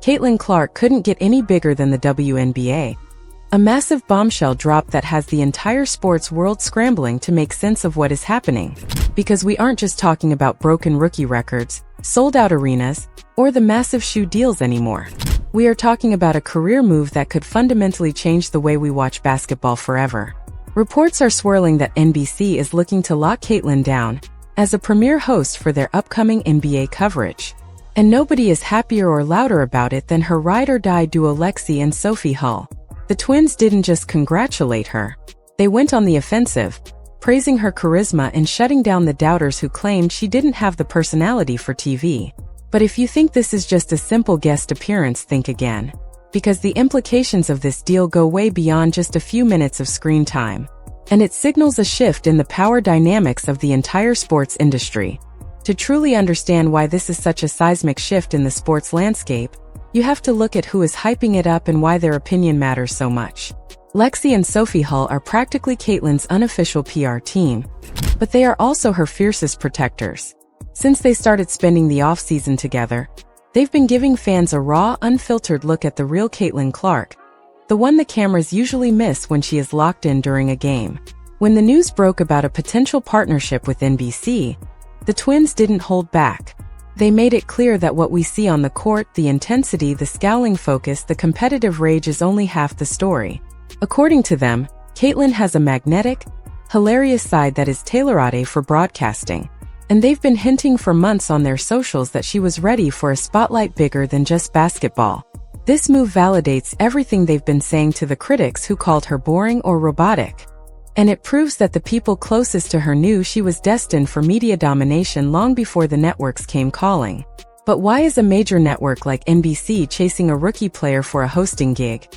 Caitlin Clark couldn't get any bigger than the WNBA. A massive bombshell drop that has the entire sports world scrambling to make sense of what is happening. Because we aren't just talking about broken rookie records, sold-out arenas, or the massive shoe deals anymore. We are talking about a career move that could fundamentally change the way we watch basketball forever. Reports are swirling that NBC is looking to lock Caitlin down as a premier host for their upcoming NBA coverage. And nobody is happier or louder about it than her ride-or-die duo Lexie and Sophie Hull. The twins didn't just congratulate her. They went on the offensive, praising her charisma and shutting down the doubters who claimed she didn't have the personality for TV. But if you think this is just a simple guest appearance, think again. Because the implications of this deal go way beyond just a few minutes of screen time. And it signals a shift in the power dynamics of the entire sports industry. To truly understand why this is such a seismic shift in the sports landscape, you have to look at who is hyping it up and why their opinion matters so much. Lexie and Sophie Hull are practically Caitlin's unofficial PR team, but they are also her fiercest protectors. Since they started spending the off-season together, they've been giving fans a raw, unfiltered look at the real Caitlin Clark, the one the cameras usually miss when she is locked in during a game. When the news broke about a potential partnership with NBC, the twins didn't hold back. They made it clear that what we see on the court, the intensity, the scowling focus, the competitive rage is only half the story. According to them, Caitlin has a magnetic, hilarious side that is tailor-made for broadcasting. And they've been hinting for months on their socials that she was ready for a spotlight bigger than just basketball. This move validates everything they've been saying to the critics who called her boring or robotic. And it proves that the people closest to her knew she was destined for media domination long before the networks came calling. But why is a major network like NBC chasing a rookie player for a hosting gig?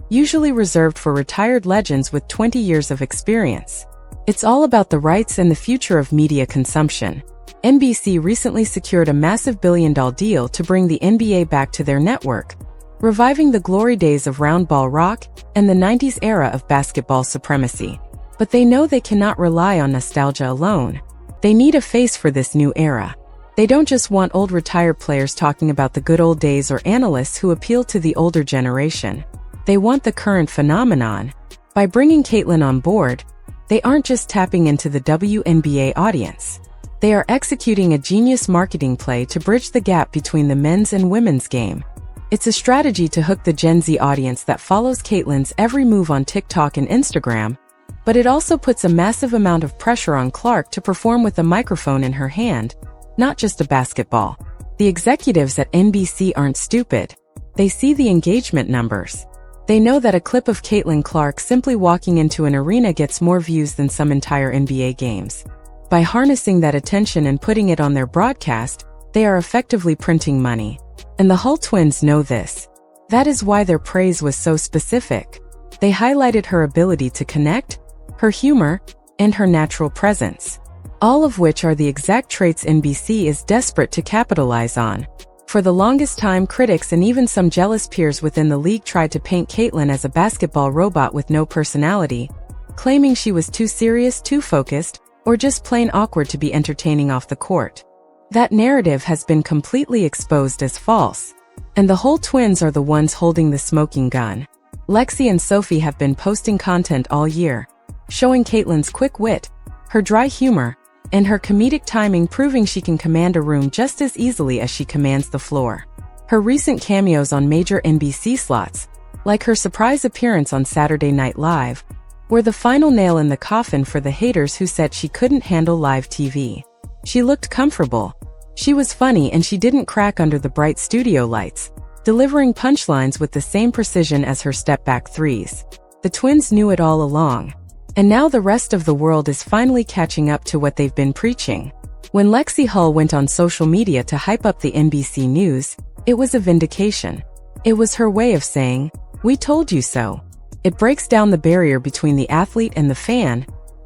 Usually reserved for retired legends with 20 years of experience. It's all about the rights and the future of media consumption. NBC recently secured a massive billion-dollar deal to bring the NBA back to their network, reviving the glory days of round ball rock and the 90s era of basketball supremacy. But they know they cannot rely on nostalgia alone. They need a face for this new era. They don't just want old retired players talking about the good old days or analysts who appeal to the older generation. They want the current phenomenon. By bringing Caitlin on board, they aren't just tapping into the WNBA audience. They are executing a genius marketing play to bridge the gap between the men's and women's game. It's a strategy to hook the Gen Z audience that follows Caitlin's every move on TikTok and Instagram, but it also puts a massive amount of pressure on Clark to perform with a microphone in her hand, not just a basketball. The executives at NBC aren't stupid. They see the engagement numbers. They know that a clip of Caitlin Clark simply walking into an arena gets more views than some entire NBA games. By harnessing that attention and putting it on their broadcast, they are effectively printing money. And the Hull twins know this. That is why their praise was so specific. They highlighted her ability to connect, her humor, and her natural presence. All of which are the exact traits NBC is desperate to capitalize on. For the longest time, critics and even some jealous peers within the league tried to paint Caitlin as a basketball robot with no personality, claiming she was too serious, too focused, or just plain awkward to be entertaining off the court. That narrative has been completely exposed as false. And the Hull twins are the ones holding the smoking gun. Lexie and Sophie have been posting content all year, showing Caitlin's quick wit, her dry humor, and her comedic timing, proving she can command a room just as easily as she commands the floor. Her recent cameos on major NBC slots, like her surprise appearance on Saturday Night Live, were the final nail in the coffin for the haters who said she couldn't handle live TV. She looked comfortable. She was funny and she didn't crack under the bright studio lights, delivering punchlines with the same precision as her step-back threes. The twins knew it all along. And now the rest of the world is finally catching up to what they've been preaching. When Lexie Hull went on social media to hype up the NBC news, it was a vindication. It was her way of saying, "We told you so." It breaks down the barrier between the athlete and the fan,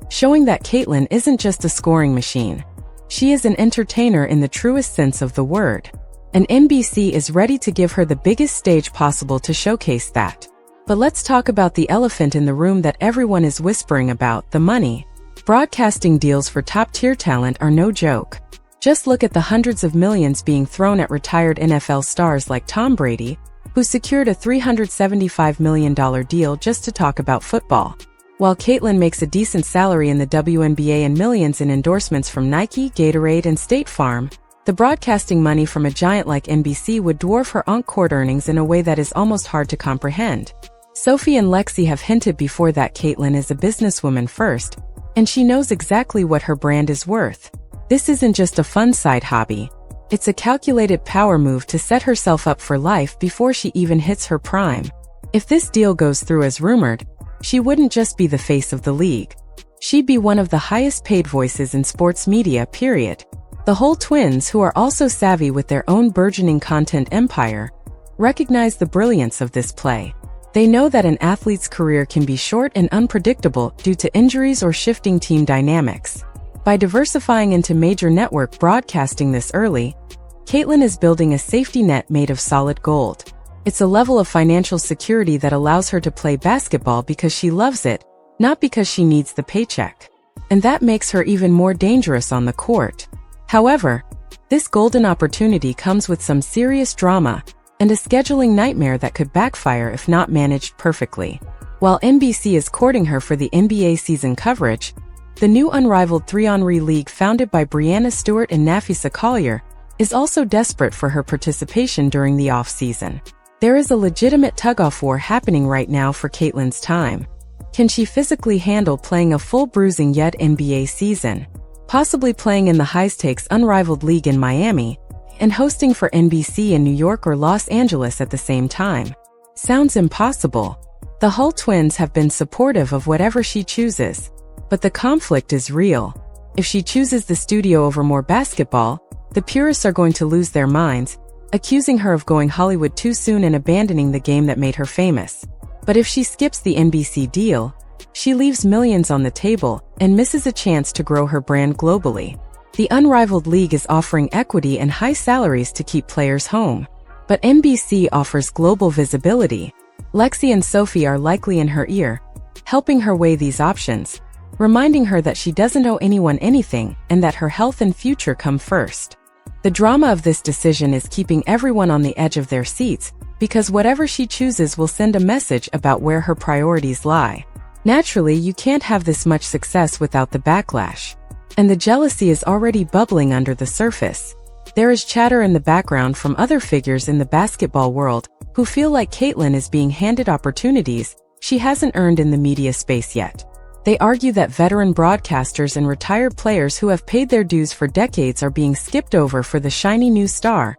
showing that Caitlin isn't just a scoring machine. She is an entertainer in the truest sense of the word. And NBC is ready to give her the biggest stage possible to showcase that. But let's talk about the elephant in the room that everyone is whispering about, the money. Broadcasting deals for top-tier talent are no joke. Just look at the hundreds of millions being thrown at retired NFL stars like Tom Brady, who secured a $375 million deal just to talk about football. While Caitlyn makes a decent salary in the WNBA and millions in endorsements from Nike, Gatorade, and State Farm, the broadcasting money from a giant like NBC would dwarf her on-court earnings in a way that is almost hard to comprehend. Sophie and Lexie have hinted before that Caitlyn is a businesswoman first, and she knows exactly what her brand is worth. This isn't just a fun side hobby. It's a calculated power move to set herself up for life before she even hits her prime. If this deal goes through as rumored, she wouldn't just be the face of the league. She'd be one of the highest paid voices in sports media, period. The Hull twins, who are also savvy with their own burgeoning content empire, recognize the brilliance of this play. They know that an athlete's career can be short and unpredictable due to injuries or shifting team dynamics. By diversifying into major network broadcasting this early, Caitlyn is building a safety net made of solid gold. It's a level of financial security that allows her to play basketball because she loves it, not because she needs the paycheck. And that makes her even more dangerous on the court. However, this golden opportunity comes with some serious drama and a scheduling nightmare that could backfire if not managed perfectly. While NBC is courting her for the NBA season coverage, the new unrivaled 3-on-3 league founded by Breanna Stewart and Nafisa Collier is also desperate for her participation during the off-season. There is a legitimate tug-of-war happening right now for Caitlyn's time. Can she physically handle playing a full bruising yet NBA season, possibly playing in the high-stakes unrivaled league in Miami, and hosting for NBC in New York or Los Angeles at the same time? Sounds impossible. The Hull twins have been supportive of whatever she chooses, but the conflict is real. If she chooses the studio over more basketball, the purists are going to lose their minds, accusing her of going Hollywood too soon and abandoning the game that made her famous. But if she skips the NBC deal, she leaves millions on the table and misses a chance to grow her brand globally. The unrivaled league is offering equity and high salaries to keep players home, but NBC offers global visibility. Lexie and Sophie are likely in her ear, helping her weigh these options, reminding her that she doesn't owe anyone anything and that her health and future come first. The drama of this decision is keeping everyone on the edge of their seats, because whatever she chooses will send a message about where her priorities lie. Naturally, you can't have this much success without the backlash. And the jealousy is already bubbling under the surface. There is chatter in the background from other figures in the basketball world who feel like Caitlyn is being handed opportunities she hasn't earned in the media space yet. They argue that veteran broadcasters and retired players who have paid their dues for decades are being skipped over for the shiny new star,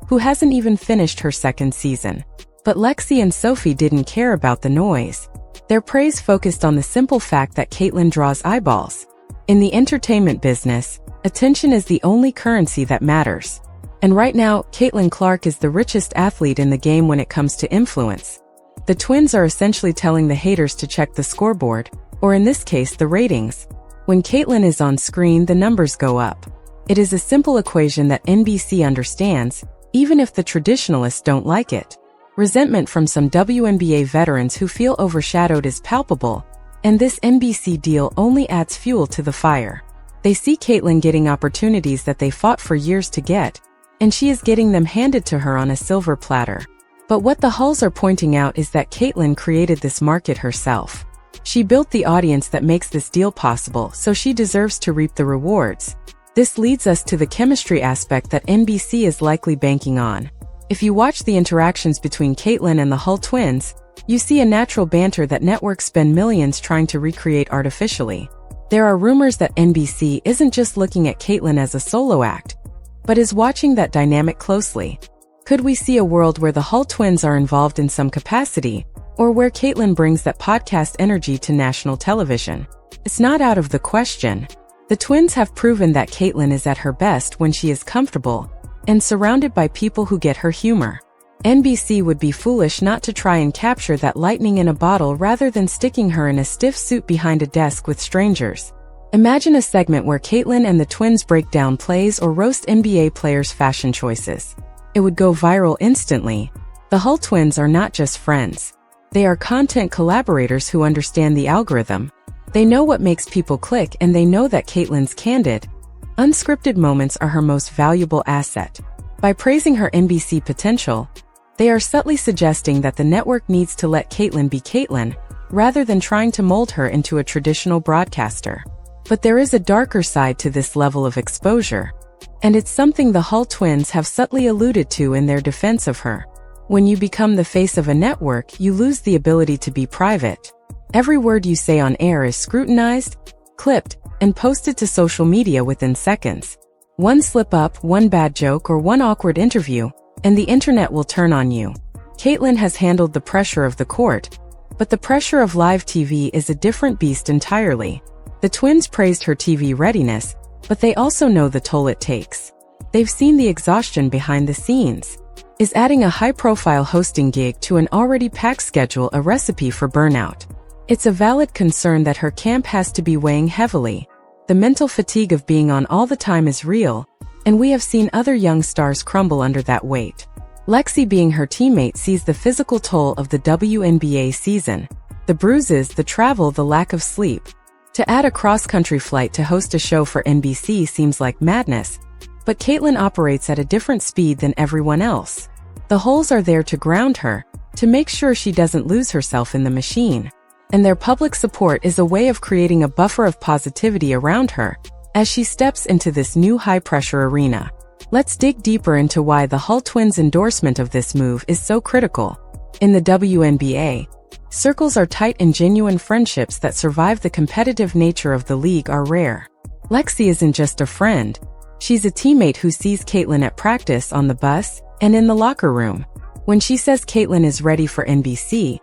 who hasn't even finished her second season. But Lexie and Sophie didn't care about the noise. Their praise focused on the simple fact that Caitlyn draws eyeballs. In the entertainment business, attention is the only currency that matters. And right now, Caitlyn Clark is the richest athlete in the game when it comes to influence. The twins are essentially telling the haters to check the scoreboard, or in this case, the ratings. When Caitlyn is on screen, the numbers go up. It is a simple equation that NBC understands, even if the traditionalists don't like it. Resentment from some WNBA veterans who feel overshadowed is palpable, and this NBC deal only adds fuel to the fire. They see Caitlyn getting opportunities that they fought for years to get, and she is getting them handed to her on a silver platter. But what the Hulls are pointing out is that Caitlyn created this market herself. She built the audience that makes this deal possible, so she deserves to reap the rewards. This leads us to the chemistry aspect that NBC is likely banking on. If you watch the interactions between Caitlyn and the Hull twins, you see a natural banter that networks spend millions trying to recreate artificially. There are rumors that NBC isn't just looking at Caitlyn as a solo act, but is watching that dynamic closely. Could we see a world where the Hull twins are involved in some capacity, or where Caitlyn brings that podcast energy to national television? It's not out of the question. The twins have proven that Caitlyn is at her best when she is comfortable and surrounded by people who get her humor. NBC would be foolish not to try and capture that lightning in a bottle rather than sticking her in a stiff suit behind a desk with strangers. Imagine a segment where Caitlyn and the twins break down plays or roast NBA players' fashion choices. It would go viral instantly. The Hull twins are not just friends. They are content collaborators who understand the algorithm. They know what makes people click, and they know that Caitlyn's candid, Unscripted moments are her most valuable asset. By praising her NBC potential, they are subtly suggesting that the network needs to let Caitlyn be Caitlyn, rather than trying to mold her into a traditional broadcaster. But there is a darker side to this level of exposure, and it's something the Hull twins have subtly alluded to in their defense of her. When you become the face of a network, you lose the ability to be private. Every word you say on air is scrutinized, clipped, and posted to social media within seconds. One slip-up, one bad joke, or one awkward interview, and the internet will turn on you. Caitlyn has handled the pressure of the court, but the pressure of live TV is a different beast entirely. The twins praised her TV readiness, but they also know the toll it takes. They've seen the exhaustion behind the scenes. Is adding a high-profile hosting gig to an already packed schedule a recipe for burnout? It's a valid concern that her camp has to be weighing heavily. The mental fatigue of being on all the time is real, and we have seen other young stars crumble under that weight. Lexie, being her teammate, sees the physical toll of the WNBA season. The bruises, the travel, the lack of sleep. To add a cross-country flight to host a show for NBC seems like madness, but Caitlyn operates at a different speed than everyone else. The holes are there to ground her, to make sure she doesn't lose herself in the machine. And their public support is a way of creating a buffer of positivity around her as she steps into this new high-pressure arena. Let's dig deeper into why the Hull twins' endorsement of this move is so critical. In the WNBA, circles are tight and genuine friendships that survive the competitive nature of the league are rare. Lexie isn't just a friend. She's a teammate who sees Caitlyn at practice, on the bus, and in the locker room. When she says Caitlyn is ready for NBC,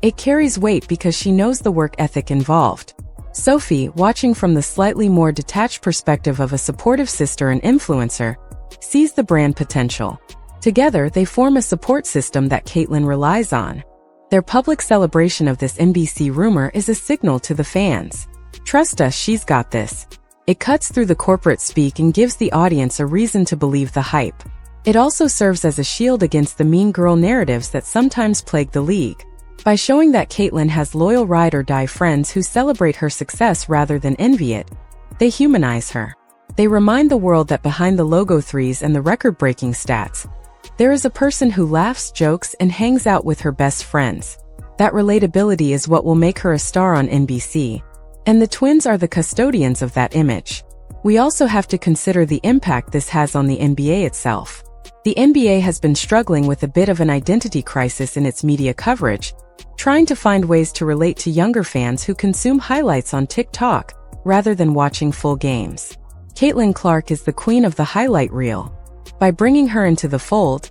it carries weight because she knows the work ethic involved. Sophie, watching from the slightly more detached perspective of a supportive sister and influencer, sees the brand potential. Together, they form a support system that Caitlyn relies on. Their public celebration of this NBC rumor is a signal to the fans. Trust us, she's got this. It cuts through the corporate speak and gives the audience a reason to believe the hype. It also serves as a shield against the mean girl narratives that sometimes plague the league. By showing that Caitlyn has loyal ride-or-die friends who celebrate her success rather than envy it, they humanize her. They remind the world that behind the logo threes and the record-breaking stats, there is a person who laughs, jokes, and hangs out with her best friends. That relatability is what will make her a star on NBC, and the twins are the custodians of that image. We also have to consider the impact this has on the NBA itself. The NBA has been struggling with a bit of an identity crisis in its media coverage, trying to find ways to relate to younger fans who consume highlights on TikTok rather than watching full games. Caitlyn Clark is the queen of the highlight reel. By bringing her into the fold,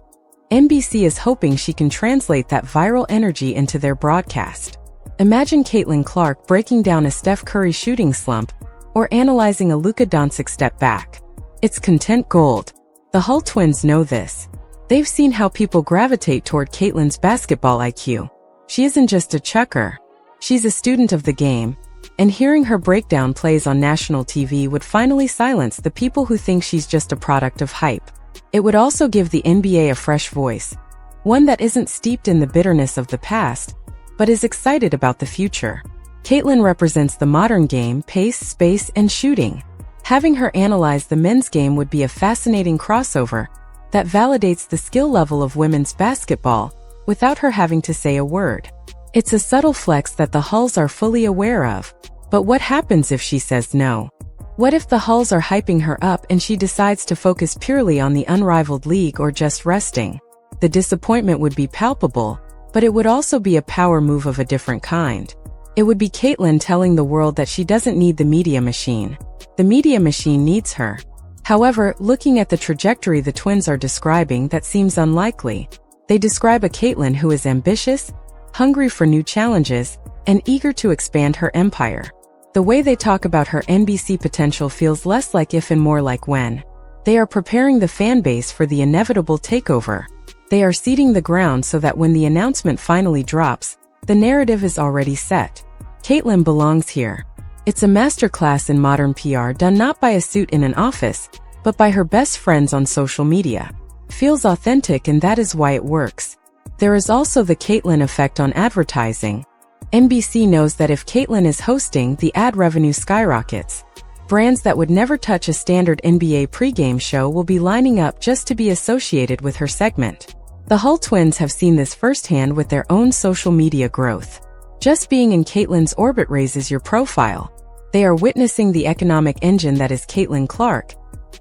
NBC is hoping she can translate that viral energy into their broadcast. Imagine Caitlyn Clark breaking down a Steph Curry shooting slump or analyzing a Luka Doncic step back. It's content gold. The Hull twins know this. They've seen how people gravitate toward Caitlyn's basketball IQ. She isn't just a chucker. She's a student of the game, and hearing her breakdown plays on national TV would finally silence the people who think she's just a product of hype. It would also give the NBA a fresh voice, one that isn't steeped in the bitterness of the past, but is excited about the future. Caitlyn represents the modern game, pace, space, and shooting. Having her analyze the men's game would be a fascinating crossover that validates the skill level of women's basketball without her having to say a word. It's a subtle flex that the Hulls are fully aware of. But what happens if she says no? What if the Hulls are hyping her up and she decides to focus purely on the unrivaled league or just resting? The disappointment would be palpable, but it would also be a power move of a different kind. It would be Caitlyn telling the world that she doesn't need the media machine. The media machine needs her. However, looking at the trajectory the twins are describing, that seems unlikely. They describe a Caitlyn who is ambitious, hungry for new challenges, and eager to expand her empire. The way they talk about her NBC potential feels less like if and more like when. They are preparing the fan base for the inevitable takeover. They are seeding the ground so that when the announcement finally drops, the narrative is already set. Caitlyn belongs here. It's a masterclass in modern PR done not by a suit in an office, but by her best friends on social media. Feels authentic, and that is why it works. There is also the Caitlyn effect on advertising. NBC knows that if Caitlyn is hosting, the ad revenue skyrockets. Brands that would never touch a standard NBA pregame show will be lining up just to be associated with her segment. The Hull twins have seen this firsthand with their own social media growth. Just being in Caitlyn's orbit raises your profile. They are witnessing the economic engine that is Caitlin Clark,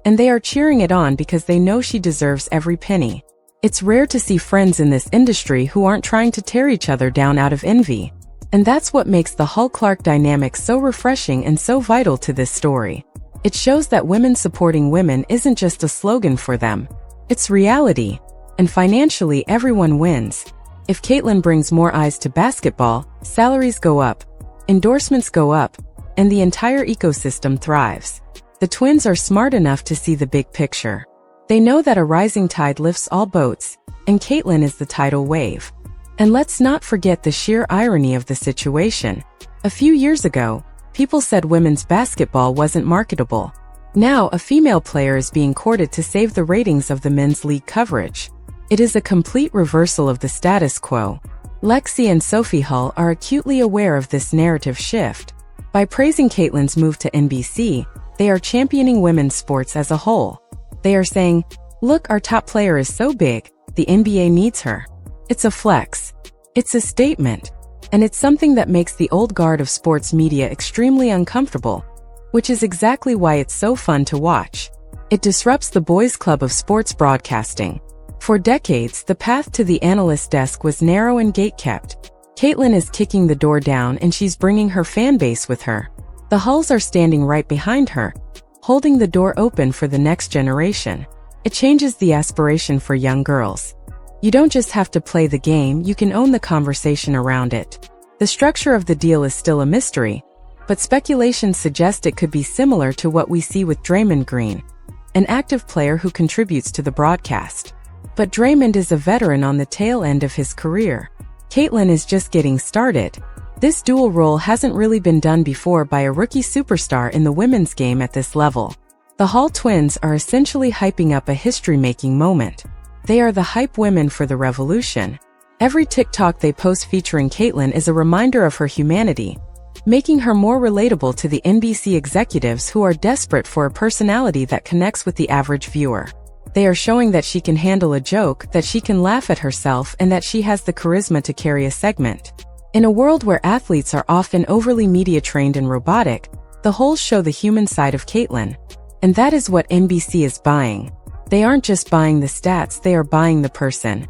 and they are cheering it on because they know she deserves every penny. It's rare to see friends in this industry who aren't trying to tear each other down out of envy. And that's what makes the Hull-Clark dynamic so refreshing and so vital to this story. It shows that women supporting women isn't just a slogan for them. It's reality. And financially, everyone wins. If Caitlyn brings more eyes to basketball, salaries go up, endorsements go up, and the entire ecosystem thrives. The twins are smart enough to see the big picture. They know that a rising tide lifts all boats, and Caitlyn is the tidal wave. And let's not forget the sheer irony of the situation. A few years ago, people said women's basketball wasn't marketable. Now, a female player is being courted to save the ratings of the men's league coverage. It is a complete reversal of the status quo. Lexie and Sophie Hull are acutely aware of this narrative shift. By praising Caitlyn's move to NBC, they are championing women's sports as a whole. They are saying, "Look, our top player is so big, the NBA needs her." It's a flex. It's a statement. And it's something that makes the old guard of sports media extremely uncomfortable, which is exactly why it's so fun to watch. It disrupts the boys' club of sports broadcasting. For decades, the path to the analyst desk was narrow and gate-kept. Caitlyn is kicking the door down and she's bringing her fan base with her. The Hulls are standing right behind her, holding the door open for the next generation. It changes the aspiration for young girls. You don't just have to play the game, you can own the conversation around it. The structure of the deal is still a mystery, but speculation suggests it could be similar to what we see with Draymond Green, an active player who contributes to the broadcast. But Draymond is a veteran on the tail end of his career. Caitlyn is just getting started. This dual role hasn't really been done before by a rookie superstar in the women's game at this level. The Hull twins are essentially hyping up a history-making moment. They are the hype women for the revolution. Every TikTok they post featuring Caitlyn is a reminder of her humanity, making her more relatable to the NBC executives who are desperate for a personality that connects with the average viewer. They are showing that she can handle a joke, that she can laugh at herself, and that she has the charisma to carry a segment. In a world where athletes are often overly media-trained and robotic, the Hulls show the human side of Caitlyn. And that is what NBC is buying. They aren't just buying the stats, they are buying the person.